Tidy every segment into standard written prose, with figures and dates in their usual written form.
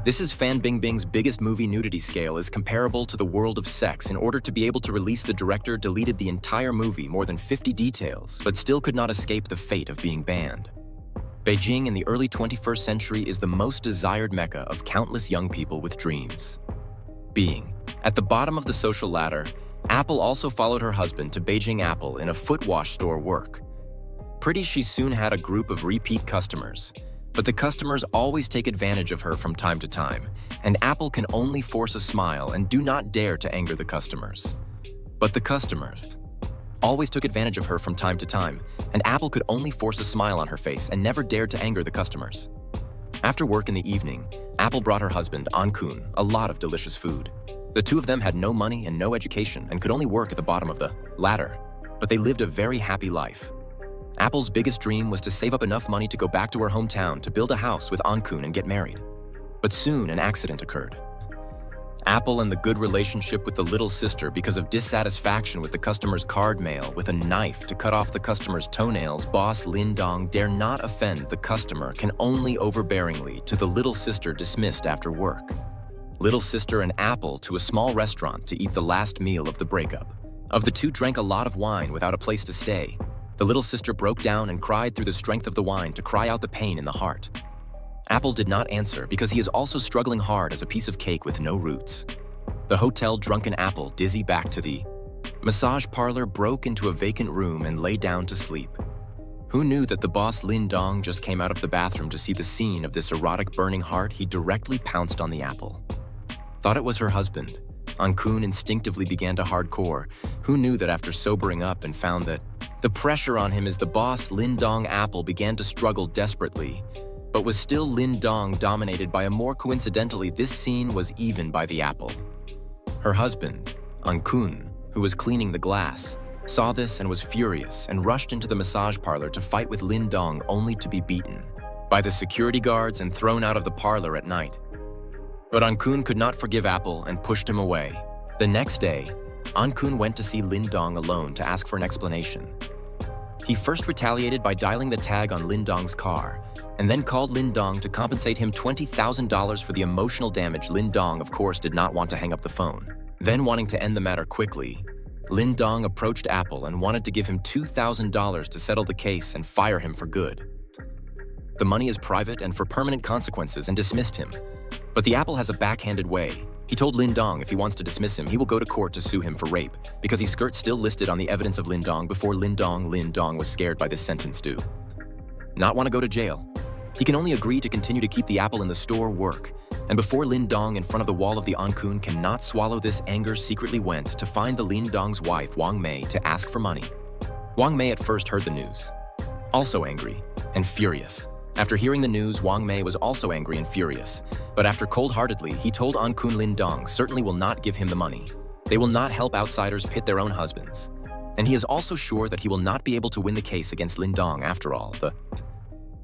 This is Fan Bingbing's biggest movie nudity scale is comparable to the world of sex. In order to be able to release, the director deleted the entire movie, more than 50 details, but still could not escape the fate of being banned. Beijing in the early 21st century is the most desired mecca of countless young people with dreams. Being at the bottom of the social ladder, Apple also followed her husband to Beijing Apple in a foot wash store work. Pretty she soon had a group of repeat customers, but the customers always take advantage of her from time to time, and Apple can only force a smile and do not dare to anger the customers. But the customers always took advantage of her from time to time, and Apple could only force a smile on her face and never dared to anger the customers. After work in the evening, Apple brought her husband, Kun, a lot of delicious food. The two of them had no money and no education and could only work at the bottom of the ladder, but they lived a very happy life. Apple's biggest dream was to save up enough money to go back to her hometown to build a house with Kun and get married. But soon an accident occurred. Apple and the good relationship with the little sister, because of dissatisfaction with the customer's card mail with a knife to cut off the customer's toenails, boss Leung dare not offend the customer, can only overbearingly to the little sister dismissed after work. Little sister and Apple to a small restaurant to eat the last meal of the breakup. Of the two drank a lot of wine without a place to stay. The little sister broke down and cried through the strength of the wine to cry out the pain in the heart. Apple did not answer because he is also struggling hard as a piece of cake with no roots. The hotel drunken Apple dizzy back to the massage parlor, broke into a vacant room and lay down to sleep. Who knew that the boss Leung just came out of the bathroom to see the scene of this erotic burning heart? He directly pounced on the Apple. Thought it was her husband. Kun instinctively began to hardcore. Who knew that after sobering up and found that the pressure on him as the boss Leung Apple began to struggle desperately, but was still Leung dominated by a more coincidentally this scene was even by the Apple. Her husband, Kun, who was cleaning the glass, saw this and was furious and rushed into the massage parlor to fight with Leung, only to be beaten by the security guards and thrown out of the parlor at night. But Kun could not forgive Apple and pushed him away. The next day, Kun went to see Leung alone to ask for an explanation. He first retaliated by dialing the tag on Leung's car, and then called Leung to compensate him $20,000 for the emotional damage. Leung, of course, did not want to hang up the phone. Then, wanting to end the matter quickly, Leung approached Apple and wanted to give him $2,000 to settle the case and fire him for good. The money is private and for permanent consequences, and dismissed him. But the Apple has a backhanded way. He told Leung if he wants to dismiss him, he will go to court to sue him for rape, because his skirt still listed on the evidence of Leung before Leung was scared by this sentence due not want to go to jail. He can only agree to continue to keep the Apple in the store work, and before Leung in front of the wall of the Kun cannot swallow this anger, secretly went to find the Leung's wife Wang Mei to ask for money. Wang Mei at first heard the news, also angry and furious. After hearing the news, Wang Mei was also angry and furious, but after cold-heartedly, he told Kun Leung certainly will not give him the money. They will not help outsiders pit their own husbands. And he is also sure that he will not be able to win the case against Leung after all. The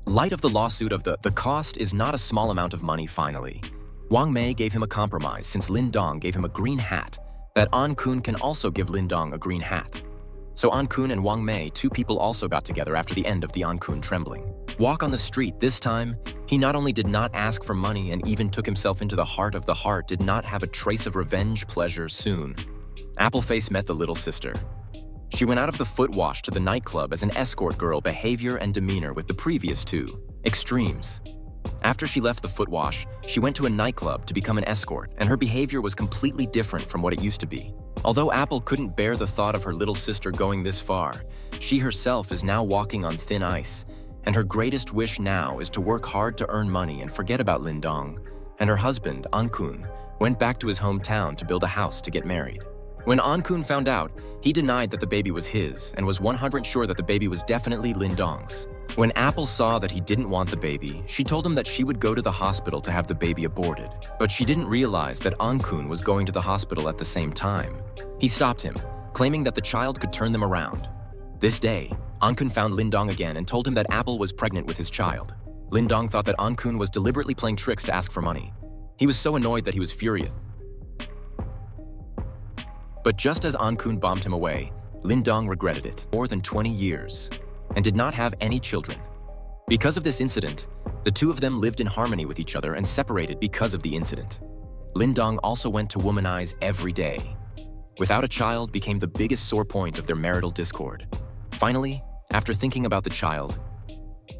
light of the lawsuit of the cost is not a small amount of money finally. Wang Mei gave him a compromise since Leung gave him a green hat, that Kun can also give Leung a green hat. So Kun and Wang Mei, two people, also got together after the end of the Kun trembling. Walk on the street. This time, he not only did not ask for money and even took himself into the heart, did not have a trace of revenge pleasure soon. Appleface met the little sister. She went out of the foot wash to the nightclub as an escort girl, behavior and demeanor with the previous two extremes. After she left the foot wash, she went to a nightclub to become an escort, and her behavior was completely different from what it used to be. Although Apple couldn't bear the thought of her little sister going this far, she herself is now walking on thin ice, and her greatest wish now is to work hard to earn money and forget about Leung. And her husband, Kun, went back to his hometown to build a house to get married. When Kun found out, he denied that the baby was his and was 100% sure that the baby was definitely Leung's. When Apple saw that he didn't want the baby, she told him that she would go to the hospital to have the baby aborted. But she didn't realize that Kun was going to the hospital at the same time. He stopped him, claiming that the child could turn them around. This day, Kun found Leung again and told him that Apple was pregnant with his child. Leung thought that Kun was deliberately playing tricks to ask for money. He was so annoyed that he was furious. But just as Kun bombed him away, Leung regretted it more than 20 years and did not have any children. Because of this incident, The two of them lived in harmony with each other and separated because of the incident. Lindong also went to womanize every day. Without a child became the biggest sore point of their marital discord. Finally, after thinking about the child,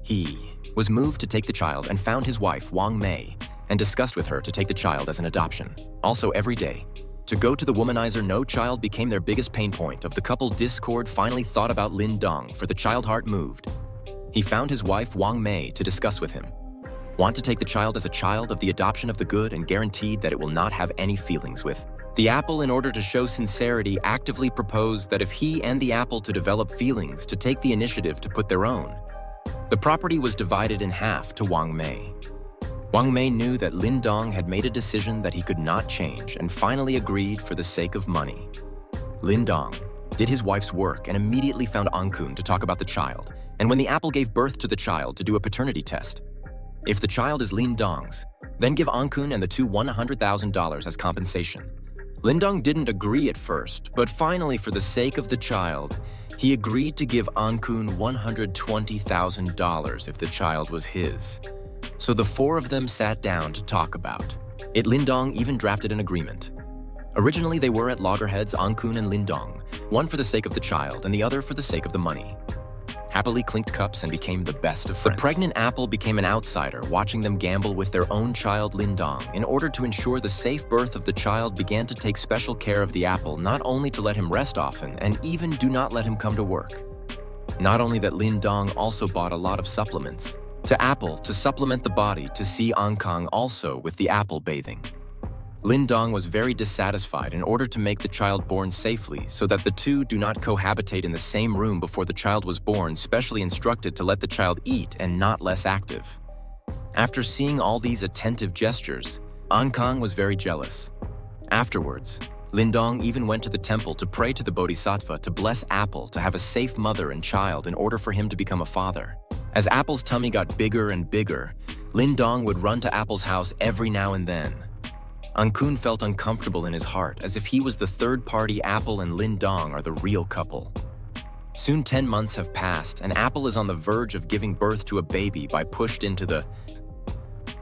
he was moved to take the child and found his wife, Wang Mei, and discussed with her to take the child as an adoption. Also every day, to go to the womanizer, no child became their biggest pain point. Of the couple discord finally thought about Lindong, for the child heart moved. He found his wife, Wang Mei, to discuss with him. Want to take the child as a child of the adoption of the good and guaranteed that it will not have any feelings with. The apple, in order to show sincerity, actively proposed that if he and the apple to develop feelings, to take the initiative to put their own. The property was divided in half to Wang Mei. Wang Mei knew that Lindong had made a decision that he could not change and finally agreed for the sake of money. Lindong did his wife's work and immediately found Ankun to talk about the child, and when the apple gave birth to the child, to do a paternity test. If the child is Lindong's, then give Ankun and the two $100,000 as compensation. Lindong didn't agree at first, but finally, for the sake of the child, he agreed to give Ankun $120,000 if the child was his. So the four of them sat down to talk about it. Lindong even drafted an agreement. Originally, they were at loggerheads, Ankun and Lindong, one for the sake of the child and the other for the sake of the money. Happily clinked cups and became the best of friends. The pregnant apple became an outsider, watching them gamble with their own child Lindong. In order to ensure the safe birth of the child, began to take special care of the apple, not only to let him rest often, and even do not let him come to work. Not only that, Lindong also bought a lot of supplements to apple to supplement the body, to see Ankang also with the apple bathing. Lindong was very dissatisfied in order to make the child born safely so that the two do not cohabitate in the same room before the child was born, specially instructed to let the child eat and not less active. After seeing all these attentive gestures, Ankang was very jealous. Afterwards, Lindong even went to the temple to pray to the Bodhisattva to bless Apple to have a safe mother and child in order for him to become a father. As Apple's tummy got bigger and bigger, Lindong would run to Apple's house every now and then. Ankun felt uncomfortable in his heart, as if he was the third party. Apple and Lindong are the real couple. Soon 10 months have passed, and Apple is on the verge of giving birth to a baby by pushed into the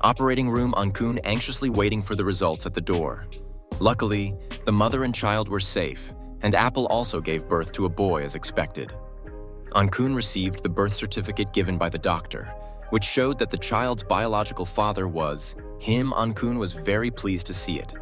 operating room, Ankun anxiously waiting for the results at the door. Luckily, the mother and child were safe, and Apple also gave birth to a boy as expected. Ankun received the birth certificate given by the doctor, which showed that the child's biological father was him. Ankun was very pleased to see it.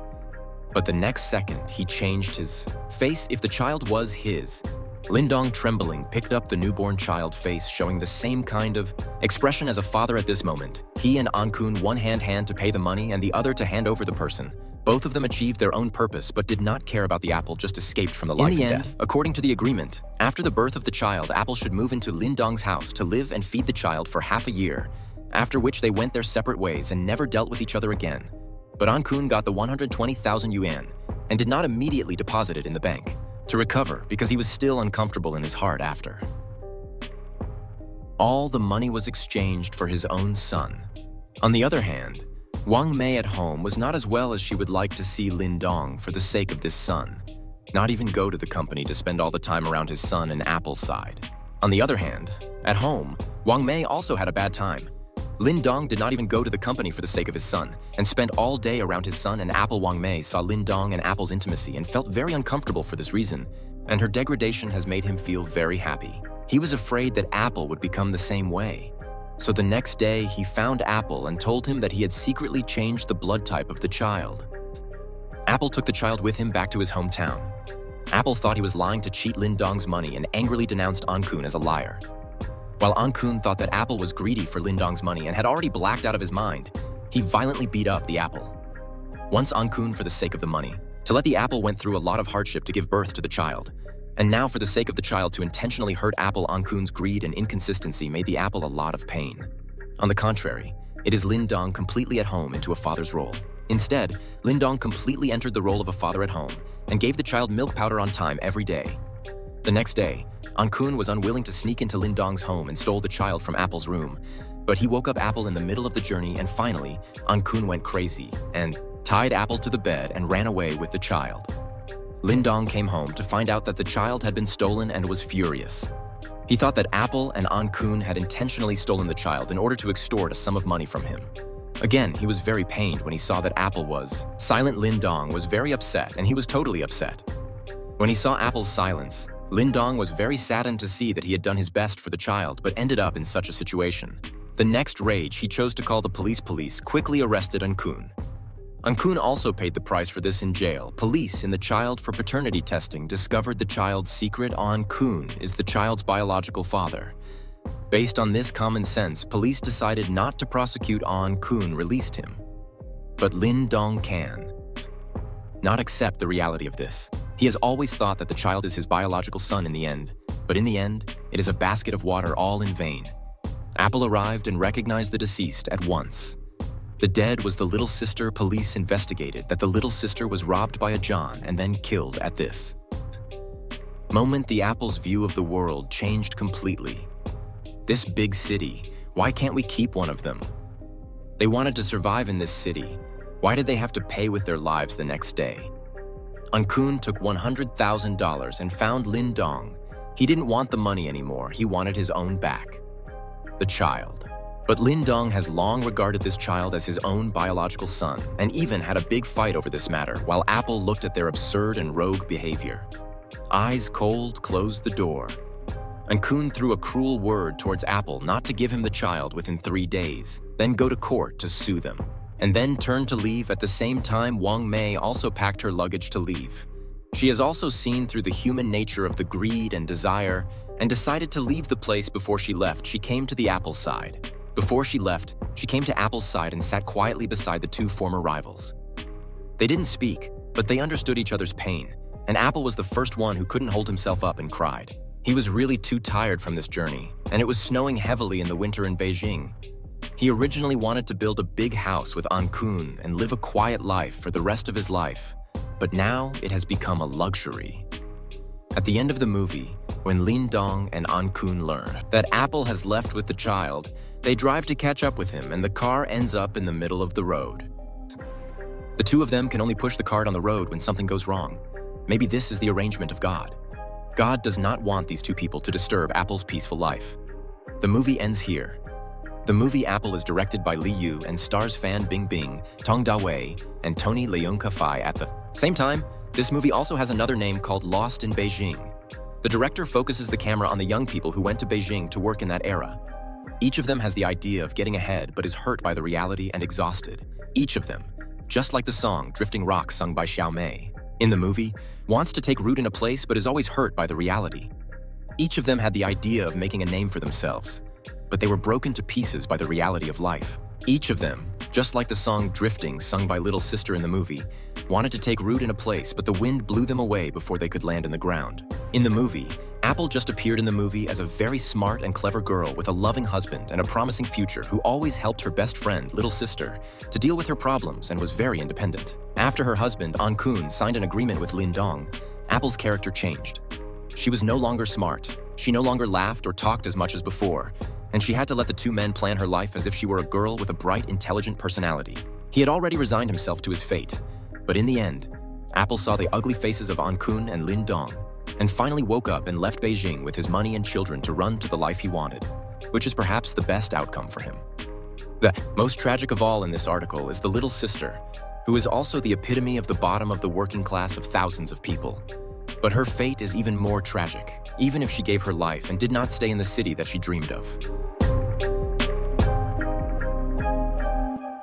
But the next second, he changed his face. If the child was his, Lindong, trembling, picked up the newborn child face, showing the same kind of expression as a father at this moment. He and Ankun, one hand to pay the money and the other to hand over the person. Both of them achieved their own purpose but did not care about the apple, just escaped from the life and death. In the end, according to the agreement, after the birth of the child, Apple should move into Lindong's house to live and feed the child for half a year, after which they went their separate ways and never dealt with each other again. But Ankun got the 120,000 yuan and did not immediately deposit it in the bank to recover because he was still uncomfortable in his heart after. All the money was exchanged for his own son. On the other hand, Wang Mei at home was not as well as she would like to see Lindong for the sake of this son, not even go to the company to spend all the time around his son and Apple's side. On the other hand, at home, Wang Mei also had a bad time. Lindong did not even go to the company for the sake of his son and spent all day around his son and Apple. Wang Mei saw Lindong and Apple's intimacy and felt very uncomfortable for this reason, and her degradation has made him feel very happy. He was afraid that Apple would become the same way. So the next day, he found Apple and told him that he had secretly changed the blood type of the child. Apple took the child with him back to his hometown. Apple thought he was lying to cheat Lindong's money and angrily denounced Ankun as a liar. While Ankun thought that Apple was greedy for Lindong's money and had already blacked out of his mind, he violently beat up the apple. Once Ankun for the sake of the money, to let the apple went through a lot of hardship to give birth to the child. And now for the sake of the child to intentionally hurt Apple, Ankun's greed and inconsistency made the apple a lot of pain. On the contrary, it is Lindong completely at home into a father's role. Instead, Lindong completely entered the role of a father at home and gave the child milk powder on time every day. The next day, Ankun was unwilling to sneak into Lindong's home and stole the child from Apple's room, but he woke up Apple in the middle of the journey, and finally, Ankun went crazy and tied Apple to the bed and ran away with the child. Lindong came home to find out that the child had been stolen and was furious. He thought that Apple and An Kun had intentionally stolen the child in order to extort a sum of money from him. Again, he was very pained when he saw that Apple was. Silent Lin Dong was very upset, and he was totally upset. When he saw Apple's silence, Lin Dong was very saddened to see that he had done his best for the child but ended up in such a situation. The next rage, he chose to call the police quickly arrested An Kun. An Kun also paid the price for this in jail. Police in the child for paternity testing discovered the child's secret. An Kun is the child's biological father. Based on this common sense, police decided not to prosecute. An Kun released him. But Lin Dong can not accept the reality of this. He has always thought that the child is his biological son in the end, but in the end, it is a basket of water all in vain. Apple arrived and recognized the deceased at once. The dead was the little sister. Police investigated that the little sister was robbed by a John and then killed at this moment. The Apple's view of the world changed completely. This big city, why can't we keep one of them? They wanted to survive in this city. Why did they have to pay with their lives the next day? An Kun took $100,000 and found Lin Dong. He didn't want the money anymore. He wanted his own back. The child. But Lin Dong has long regarded this child as his own biological son and even had a big fight over this matter while Apple looked at their absurd and rogue behavior. Eyes cold, closed the door. An Kun threw a cruel word towards Apple not to give him the child within 3 days, then go to court to sue them, and then turned to leave. At the same time, Wang Mei also packed her luggage to leave. She has also seen through the human nature of the greed and desire and decided to leave the place. Before she left, she came to the Apple side. Before she left, she came to Apple's side and sat quietly beside the two former rivals. They didn't speak, but they understood each other's pain, and Apple was the first one who couldn't hold himself up and cried. He was really too tired from this journey, and it was snowing heavily in the winter in Beijing. He originally wanted to build a big house with An Kun and live a quiet life for the rest of his life, but now it has become a luxury. At the end of the movie, when Lin Dong and An Kun learn that Apple has left with the child, they drive to catch up with him, and the car ends up in the middle of the road. The two of them can only push the cart on the road when something goes wrong. Maybe this is the arrangement of God. God does not want these two people to disturb Apple's peaceful life. The movie ends here. The movie Apple is directed by Li Yu and stars Fan Bingbing, TongTony, and Tony Leung. At the same time, this movie also has another name called Lost in Beijing. The director focuses the camera on the young people who went to Beijing to work in that era. Each of them has the idea of getting ahead but is hurt by the reality and exhausted. Each of them, just like the song Drifting Rocks sung by Xiao Mei. In the movie, wants to take root in a place but is always hurt by the reality. Each of them had the idea of making a name for themselves, but they were broken to pieces by the reality of life. Each of them, just like the song Drifting sung by Little Sister in the movie, wanted to take root in a place but the wind blew them away before they could land in the ground. In the movie, Apple just appeared in the movie as a very smart and clever girl with a loving husband and a promising future who always helped her best friend, Little Sister, to deal with her problems and was very independent. After her husband, An Kun, signed an agreement with Lin Dong, Apple's character changed. She was no longer smart, she no longer laughed or talked as much as before, and she had to let the two men plan her life as if she were a girl with a bright, intelligent personality. He had already resigned himself to his fate, but in the end, Apple saw the ugly faces of An Kun and Lin Dong, and finally woke up and left Beijing with his money and children to run to the life he wanted, which is perhaps the best outcome for him. The most tragic of all in this article is the little sister, who is also the epitome of the bottom of the working class of thousands of people. But her fate is even more tragic, even if she gave her life and did not stay in the city that she dreamed of.